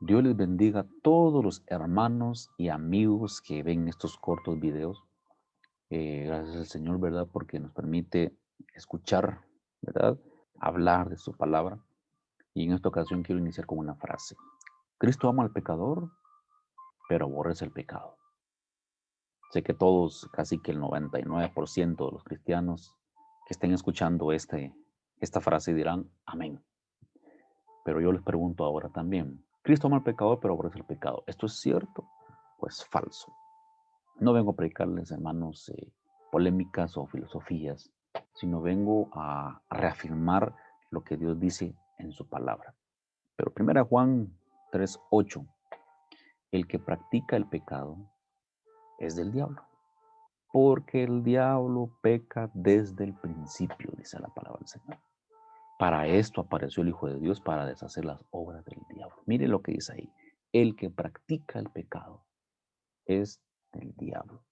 Dios les bendiga a todos los hermanos y amigos que ven estos cortos videos. Gracias al Señor, ¿verdad? Porque nos permite escuchar, ¿verdad? Hablar de su palabra. Y en esta ocasión quiero iniciar con una frase. Cristo ama al pecador, pero aborrece el pecado. Sé que todos, casi que el 99% de los cristianos que estén escuchando esta frase dirán amén. Pero yo les pregunto ahora también, Cristo ama al pecador, pero aborrece el pecado. ¿Esto es cierto o es falso? No vengo a predicarles, hermanos, polémicas o filosofías, sino vengo a reafirmar lo que Dios dice en su palabra. Pero 1 Juan 3:8, el que practica el pecado es del diablo, porque el diablo peca desde el principio, dice la palabra del Señor. Para esto apareció el Hijo de Dios, para deshacer las obras del diablo. Mire lo que dice ahí. El que practica el pecado es del diablo.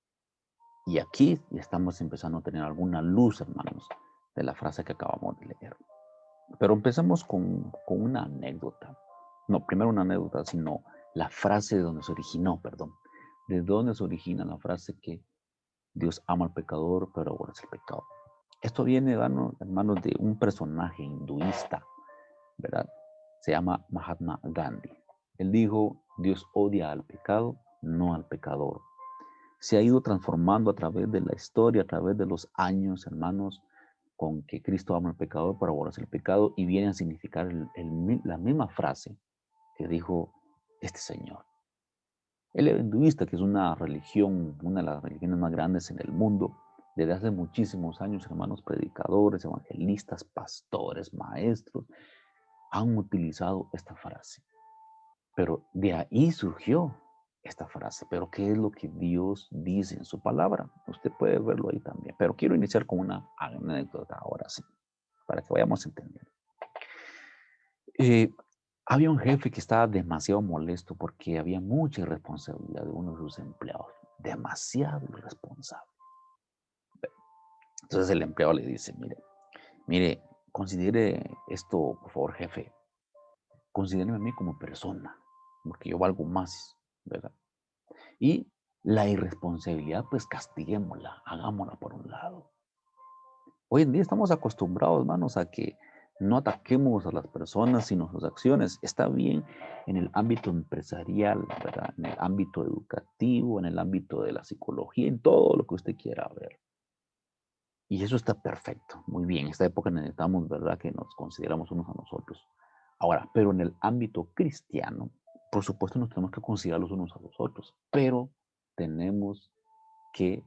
Y aquí ya estamos empezando a tener alguna luz, hermanos, de la frase que acabamos de leer. Pero empecemos con una anécdota. No, primero una anécdota, sino la frase de donde se originó, perdón. De dónde se origina la frase que Dios ama al pecador, pero aborrece el pecado. Esto viene, hermanos, de un personaje hinduista, ¿verdad? Se llama Mahatma Gandhi. Él dijo, Dios odia al pecado, no al pecador. Se ha ido transformando a través de la historia, a través de los años, hermanos, con que Cristo ama al pecador para aborrecer el pecado y viene a significar la misma frase que dijo este señor. El hinduista, que es una religión, una de las religiones más grandes en el mundo, desde hace muchísimos años, hermanos, predicadores, evangelistas, pastores, maestros, han utilizado esta frase. Pero de ahí surgió esta frase. Pero ¿qué es lo que Dios dice en su palabra? Usted puede verlo ahí también. Pero quiero iniciar con una anécdota ahora sí, para que vayamos entendiendo. Eh, Había un jefe que estaba demasiado molesto porque había mucha irresponsabilidad de uno de sus empleados. Demasiado irresponsable. Entonces el empleado le dice, mire, considere esto, por favor, jefe. Considéreme a mí como persona, porque yo valgo más, ¿verdad? Y la irresponsabilidad, pues castiguémosla, hagámosla por un lado. Hoy en día estamos acostumbrados, hermanos, a que no ataquemos a las personas sino sus acciones. Está bien en el ámbito empresarial, ¿verdad? En el ámbito educativo, en el ámbito de la psicología, en todo lo que usted quiera ver. Y eso está perfecto, muy bien. En esta época necesitamos, ¿verdad?, que nos consideramos unos a nosotros. Ahora, pero en el ámbito cristiano, por supuesto nos tenemos que considerar los unos a los otros, pero tenemos que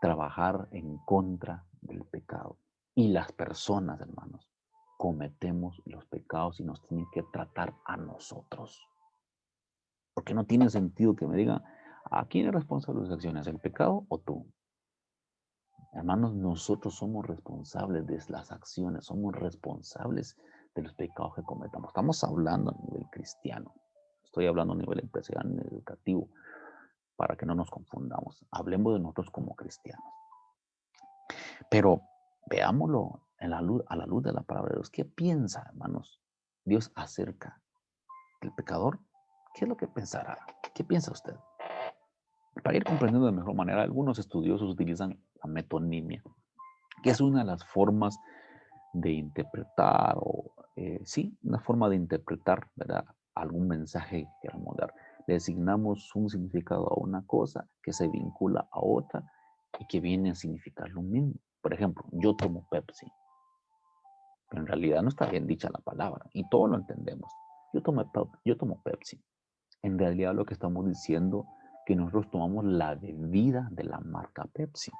trabajar en contra del pecado. Y las personas, hermanos, cometemos los pecados y nos tienen que tratar a nosotros. Porque no tiene sentido que me digan, ¿a quién es responsable de sus acciones, el pecado o tú? Hermanos, nosotros somos responsables de las acciones, somos responsables de los pecados que cometamos. Estamos hablando a nivel cristiano, estoy hablando a nivel empresarial, a nivel educativo, para que no nos confundamos. Hablemos de nosotros como cristianos. Pero veámoslo a la luz de la palabra de Dios. ¿Qué piensa, hermanos, Dios acerca del pecador? ¿Qué es lo que pensará? ¿Qué piensa usted? Para ir comprendiendo de mejor manera, algunos estudiosos utilizan la metonimia, que es una de las formas de interpretar, o sí, una forma de interpretar, ¿verdad?, algún mensaje que queramos dar. Le asignamos un significado a una cosa que se vincula a otra y que viene a significar lo mismo. Por ejemplo, yo tomo Pepsi, pero en realidad no está bien dicha la palabra y todos lo entendemos. Yo tomo Pepsi. En realidad lo que estamos diciendo que nosotros tomamos la bebida de la marca Pepsi.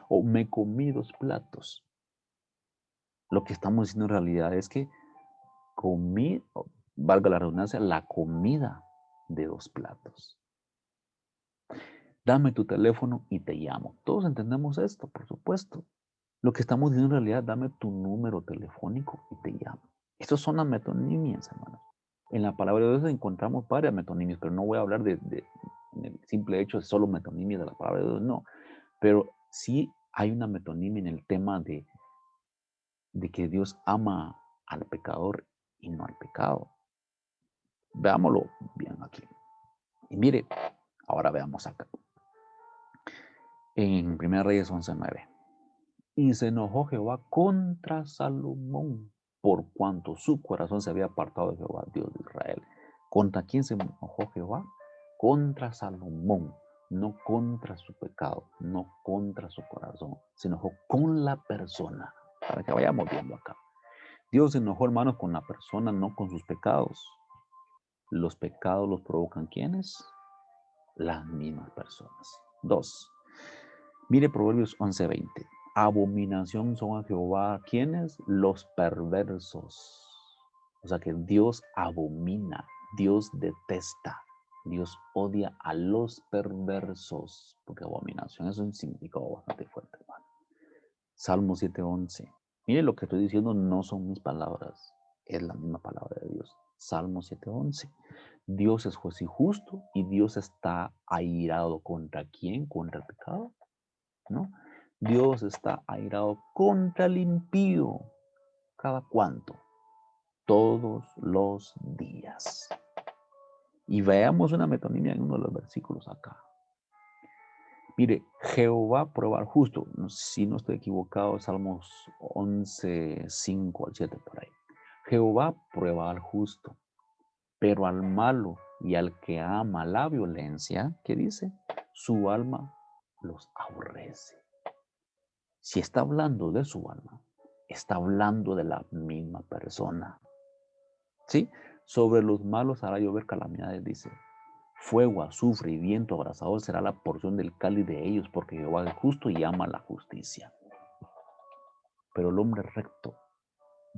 O me comí 2 platos. Lo que estamos diciendo en realidad es que comí, valga la redundancia, la comida de 2 platos. Dame tu teléfono y te llamo. Todos entendemos esto, por supuesto. Lo que estamos diciendo en realidad, dame tu número telefónico y te llamo. Estas son las metonimias, hermanos. En la palabra de Dios encontramos varias metonimias, pero no voy a hablar en el simple hecho de solo metonimias de la palabra de Dios, no. Pero sí hay una metonimia en el tema de que Dios ama al pecador y no al pecado. Veámoslo bien aquí. Y mire, ahora veamos acá. En 1 Reyes 11:9. Y se enojó Jehová contra Salomón, por cuanto su corazón se había apartado de Jehová, Dios de Israel. ¿Contra quién se enojó Jehová? Contra Salomón, no contra su pecado, no contra su corazón. Se enojó con la persona, para que vayamos viendo acá. Dios se enojó, hermanos, con la persona, no con sus pecados. Los pecados los provocan ¿quiénes? Las mismas personas. 2. Mire Proverbios 11:20. Abominación son a Jehová, ¿quiénes? Los perversos. O sea que Dios abomina, Dios detesta, Dios odia a los perversos, porque abominación es un significado bastante fuerte, hermano. Salmo 7:11. Mire lo que estoy diciendo, no son mis palabras, es la misma palabra de Dios. Salmo 7:11. Dios es juez y justo y Dios está airado ¿contra quién? ¿Contra el pecado? ¿No? Dios está airado contra el impío. ¿Cada cuánto? Todos los días. Y veamos una metonimia en uno de los versículos acá. Mire, Jehová prueba al justo. Si no estoy equivocado, Salmos 11, 5 al 7 por ahí. Jehová prueba al justo, pero al malo y al que ama la violencia, ¿qué dice? Su alma los aborrece. Si está hablando de su alma, está hablando de la misma persona. ¿Sí? Sobre los malos hará llover calamidades, dice. Fuego, azufre y viento abrasador será la porción del cáliz de ellos, porque Jehová es justo y ama la justicia. Pero el hombre recto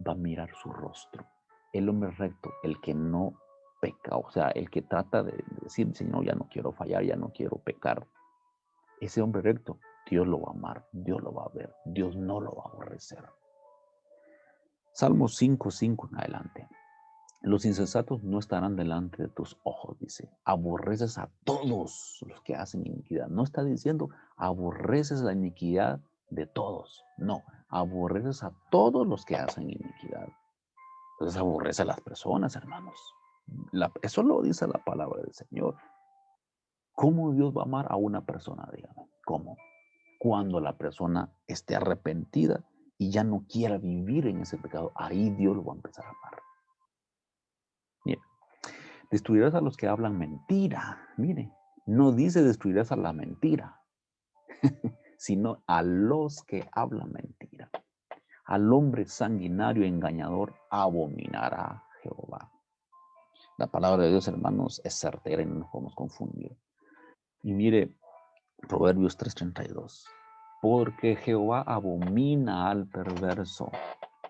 va a mirar su rostro. El hombre recto, el que no peca, o sea, el que trata de decir, Señor, ya no quiero fallar, ya no quiero pecar. Ese hombre recto, Dios lo va a amar, Dios lo va a ver, Dios no lo va a aborrecer. Salmo 5:5 en adelante. Los insensatos no estarán delante de tus ojos, dice. Aborreces a todos los que hacen iniquidad. No está diciendo aborreces la iniquidad de todos. No, aborreces a todos los que hacen iniquidad. Entonces aborrece a las personas, hermanos. Eso lo dice la palabra del Señor. ¿Cómo Dios va a amar a una persona? Dígame. ¿Cómo? Cuando la persona esté arrepentida y ya no quiera vivir en ese pecado, ahí Dios lo va a empezar a amar. Bien. Destruirás a los que hablan mentira. Mire, no dice destruirás a la mentira, sino a los que hablan mentira. Al hombre sanguinario y engañador abominará Jehová. La palabra de Dios, hermanos, es certera y no nos podemos confundir. Y mire, Proverbios 3:32. Porque Jehová abomina al perverso.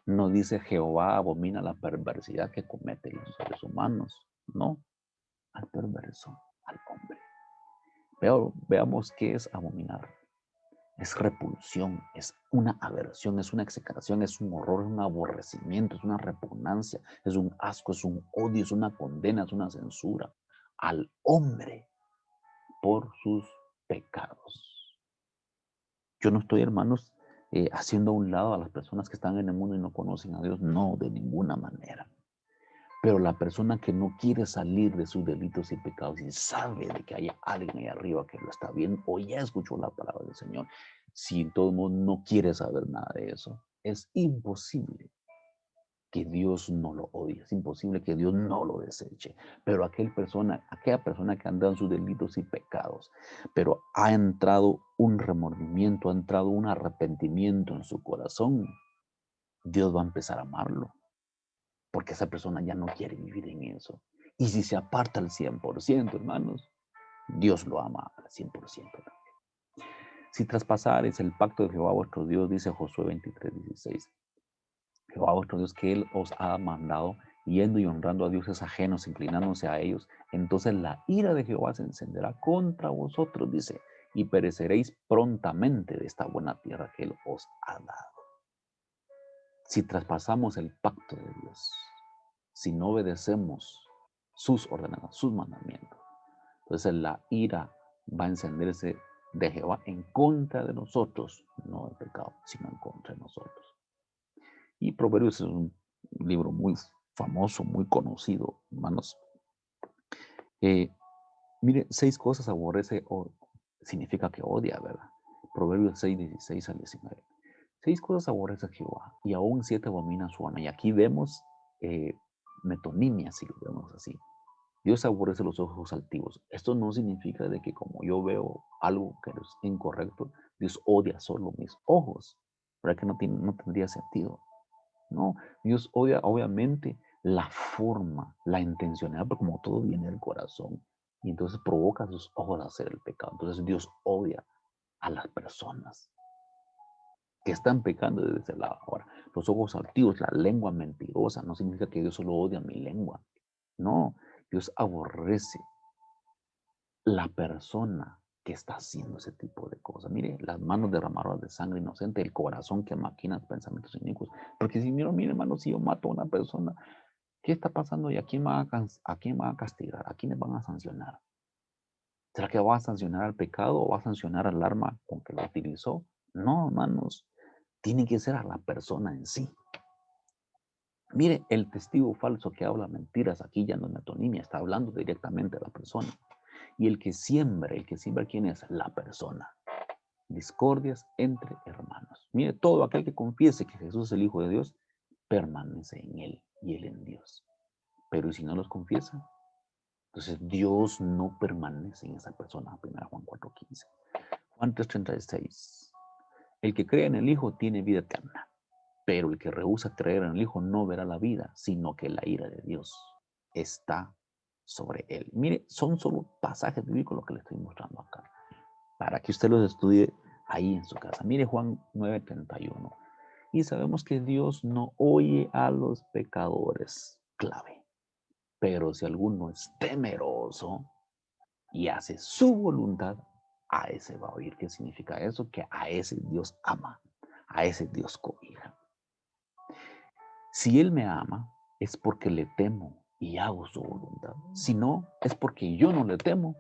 No dice Jehová abomina la perversidad que cometen los seres humanos. No, al perverso, al hombre. Veamos qué es abominar. Es repulsión, es una aversión, es una execración, es un horror, es un aborrecimiento, es una repugnancia, es un asco, es un odio, es una condena, es una censura al hombre por sus pecados. Yo no estoy, hermanos, haciendo a un lado a las personas que están en el mundo y no conocen a Dios. No, de ninguna manera. Pero la persona que no quiere salir de sus delitos y pecados y sabe de que hay alguien ahí arriba que lo está viendo o ya escuchó la palabra del Señor, si todo el mundo no quiere saber nada de eso, es imposible que Dios no lo odie, es imposible que Dios no lo deseche. Pero aquella persona que anda en sus delitos y pecados, pero ha entrado un remordimiento, ha entrado un arrepentimiento en su corazón, Dios va a empezar a amarlo. Porque esa persona ya no quiere vivir en eso. Y si se aparta al 100%, hermanos, Dios lo ama al 100%. Si traspasares el pacto de Jehová vuestro Dios, dice Josué 23:16, Jehová vuestro Dios que Él os ha mandado, yendo y honrando a dioses ajenos, inclinándose a ellos, entonces la ira de Jehová se encenderá contra vosotros, dice, y pereceréis prontamente de esta buena tierra que Él os ha dado. Si traspasamos el pacto de Dios, si no obedecemos sus ordenanzas, sus mandamientos, entonces la ira va a encenderse de Jehová en contra de nosotros, no del pecado, sino en contra de nosotros. Y Proverbios es un libro muy famoso, muy conocido, hermanos, Eh, Mire, 6 cosas aborrece o significa que odia, ¿verdad? Proverbios 6:16 al 19. 6 cosas aborrece a Jehová y aún 7 abomina su honra. Y aquí vemos eh, metonimia, si lo vemos así. Dios aborrece los ojos altivos. Esto no significa de que como yo veo algo que es incorrecto, Dios odia solo mis ojos. ¿Verdad que no tendría sentido? No, Dios odia obviamente la forma, la intencionalidad, pero como todo viene del corazón. Y entonces provoca a sus ojos a hacer el pecado. Entonces Dios odia a las personas que están pecando desde ese lado. Ahora, los ojos altivos, la lengua mentirosa, no significa que Dios solo odia mi lengua. No, Dios aborrece la persona que está haciendo ese tipo de cosas. Mire, las manos derramadoras de sangre inocente, el corazón que maquina pensamientos inicuos. Porque si mire, hermano, si yo mato a una persona, ¿qué está pasando y a quién a quién van a castigar? ¿A quiénes van a sancionar? ¿Será que va a sancionar al pecado o va a sancionar al arma con que lo utilizó? No, hermanos, tiene que ser a la persona en sí. Mire, el testigo falso que habla mentiras, aquí ya no es metonimia, está hablando directamente a la persona. Y el que siembra, ¿quién es? La persona. Discordias entre hermanos. Mire, todo aquel que confiese que Jesús es el Hijo de Dios, permanece en él y él en Dios. Pero ¿y si no los confiesa? Entonces Dios no permanece en esa persona. 1 Juan 4:15. Juan 3:36. El que cree en el Hijo tiene vida eterna, pero el que rehúsa creer en el Hijo no verá la vida, sino que la ira de Dios está sobre él. Mire, son solo pasajes bíblicos lo que le estoy mostrando acá, para que usted los estudie ahí en su casa. Mire Juan 9:31. Y sabemos que Dios no oye a los pecadores, clave. Pero si alguno es temeroso y hace su voluntad, a ese va a oír. ¿Qué significa eso? Que a ese Dios ama, a ese Dios cobija. Si Él me ama, es porque le temo y hago su voluntad. Si no, es porque yo no le temo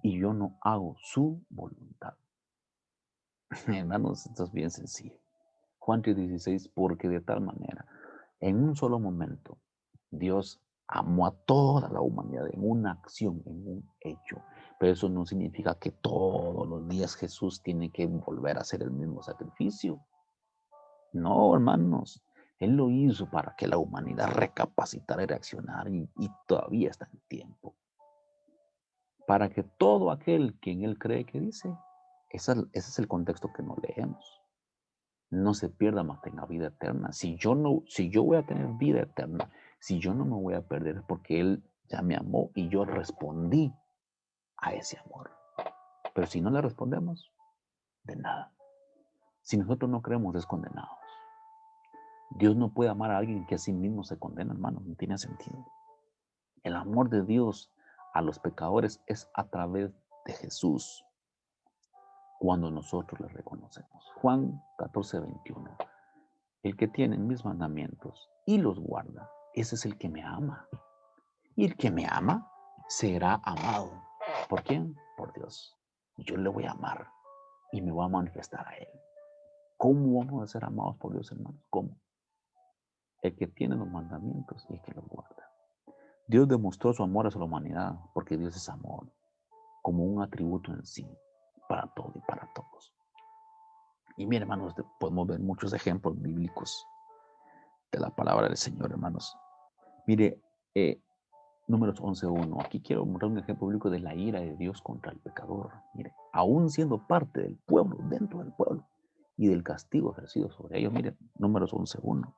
y yo no hago su voluntad. Hermanos, esto es bien sencillo. Juan 3:16, porque de tal manera, en un solo momento, Dios amó a toda la humanidad en una acción, en un hecho. Pero eso no significa que todos los días Jesús tiene que volver a hacer el mismo sacrificio. No, hermanos. Él lo hizo para que la humanidad recapacitara y reaccionara y todavía está en tiempo. Para que todo aquel que en Él cree que dice, ese es el contexto que no leemos. No se pierda, mas tenga vida eterna. Si yo voy a tener vida eterna, si yo no me voy a perder es porque Él ya me amó y yo respondí a ese amor. Pero si no le respondemos, de nada. Si nosotros no creemos, es condenados. Dios no puede amar a alguien que a sí mismo se condena, hermano. No tiene sentido. El amor de Dios a los pecadores es a través de Jesús cuando nosotros le reconocemos. Juan 14:21. El que tiene mis mandamientos y los guarda, ese es el que me ama. Y el que me ama será amado. ¿Por quién? Por Dios. Yo le voy a amar y me voy a manifestar a Él. ¿Cómo vamos a ser amados por Dios, hermanos? ¿Cómo? El que tiene los mandamientos y el que los guarda. Dios demostró su amor hacia la humanidad porque Dios es amor, como un atributo en sí, para todo y para todos. Y mire, hermanos, podemos ver muchos ejemplos bíblicos de la palabra del Señor, hermanos. Mire, Números 11:1. Aquí quiero mostrar un ejemplo bíblico de la ira de Dios contra el pecador. Mire, aún siendo parte del pueblo, dentro del pueblo, y del castigo ejercido sobre ellos. Mire, Números 11:1.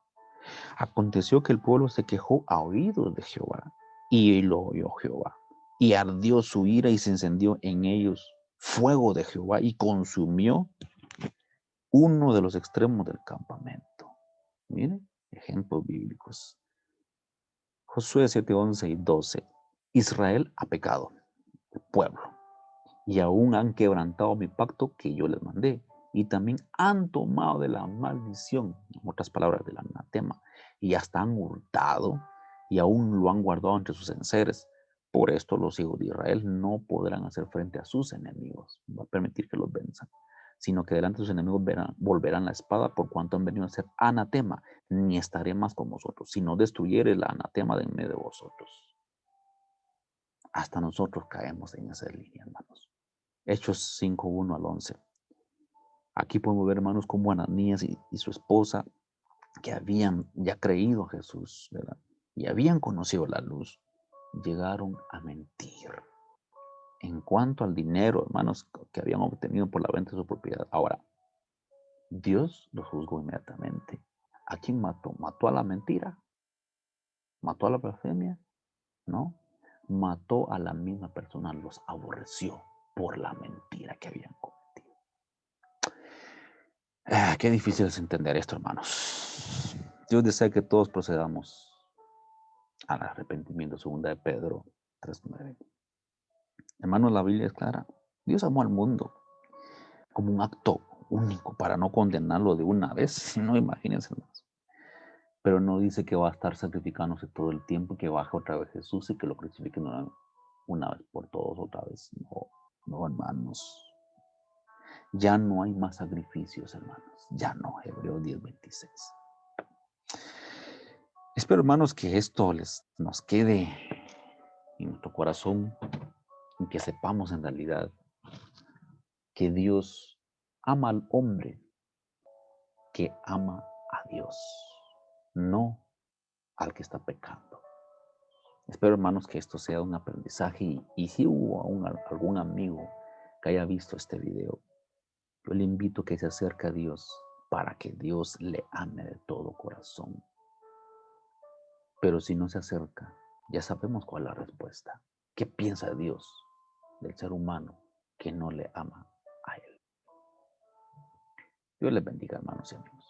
Aconteció que el pueblo se quejó a oídos de Jehová, y lo oyó Jehová. Y ardió su ira y se encendió en ellos fuego de Jehová y consumió uno de los extremos del campamento. Mire, ejemplos bíblicos. Josué 7:11 y 12. Israel ha pecado, el pueblo, y aún han quebrantado mi pacto que yo les mandé, y también han tomado de la maldición, en otras palabras, del anatema, y hasta han hurtado, y aún lo han guardado entre sus enseres. Por esto los hijos de Israel no podrán hacer frente a sus enemigos, no va a permitir que los venzan, sino que delante de sus enemigos volverán la espada por cuanto han venido a ser anatema, ni estaré más con vosotros, sino destruyere el anatema de en medio de vosotros. Hasta nosotros caemos en esa línea, hermanos. Hechos 5:1 al 11. Aquí podemos ver, hermanos, cómo Ananías y su esposa, que habían ya creído a Jesús, ¿verdad? Y habían conocido la luz, llegaron a mentir en cuanto al dinero, hermanos, que habían obtenido por la venta de su propiedad. Ahora, Dios los juzgó inmediatamente. ¿A quién mató? ¿Mató a la mentira? ¿Mató a la blasfemia? No. Mató a la misma persona, los aborreció por la mentira que habían cometido. Qué difícil es entender esto, hermanos. Dios desea que todos procedamos al arrepentimiento, segunda de Pedro 3:9. Hermanos, la Biblia es clara. Dios amó al mundo como un acto único para no condenarlo de una vez. No, imagínense, hermanos. Pero no dice que va a estar sacrificándose todo el tiempo, que baje otra vez Jesús y que lo crucifiquen una vez por todos otra vez. No, no, hermanos. Ya no hay más sacrificios, hermanos. Ya no. Hebreos 10:26. Espero, hermanos, que esto nos quede en nuestro corazón y que sepamos en realidad que Dios ama al hombre que ama a Dios, no al que está pecando. Espero, hermanos, que esto sea un aprendizaje y si hubo algún amigo que haya visto este video, yo le invito a que se acerque a Dios para que Dios le ame de todo corazón. Pero si no se acerca, ya sabemos cuál es la respuesta. ¿Qué piensa Dios del ser humano que no le ama a Él? Dios les bendiga, hermanos y amigos.